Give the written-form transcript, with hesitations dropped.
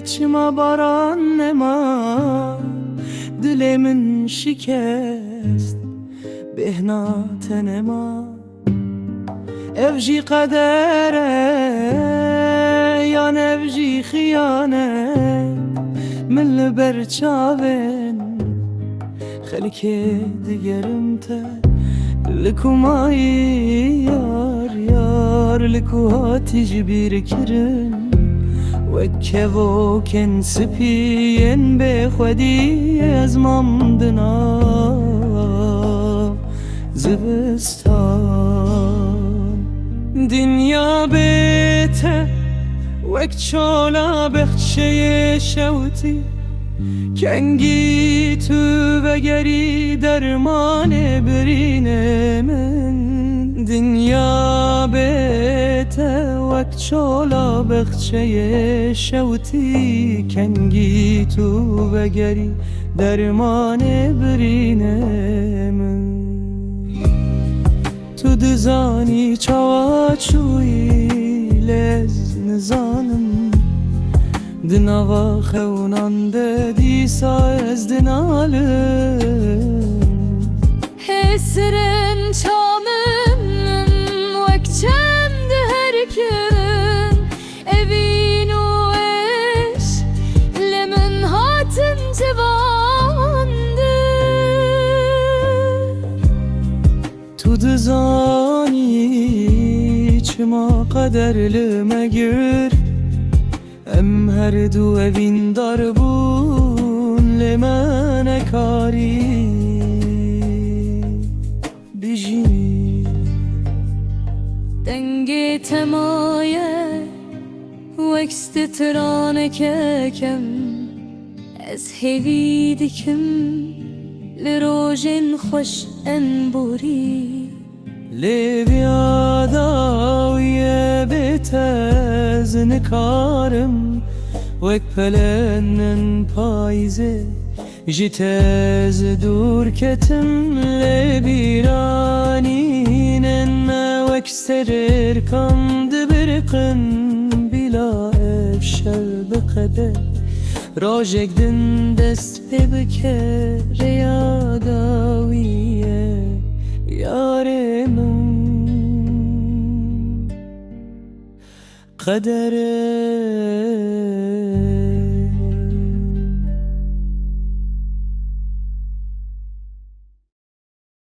چما باران نما دل من شکست بهنا تنما افجی قدره یا نفجی خیانه من لبرچاوین خلک دیگرم تا لکو مایی یار لکو هاتی جبیر کرن وکه و کن سپین به خودی از مامدنا زبستان دنیا بیته وک چولا بخچه شوتی کنگی تو بگری درمان برین من دنیا بیته وک چولا بخچه شوتی کنگی تو بگری درمان برین من تو دزانی چاوا چوی لز نزانم دناوا خونانده دیسا از دنالم حسرن چامم وک چند هرکن اوین و اش لمن هاتن جوانده تو دزانی چما قدر لمگر ام هر دو اوین دار بون لمن کاری بجی دنگ تمایه وکست ترانه که کم از هیوی دکم لروژن خوش انبوری لیویاداویه بیتز نکارم وک پلنن پایزه جیتز دور کتم لبیرانینن وک سرر کم دبرقن بلا افشل بقبه راجک دن دست پی بکر ریاداویه یارم قدر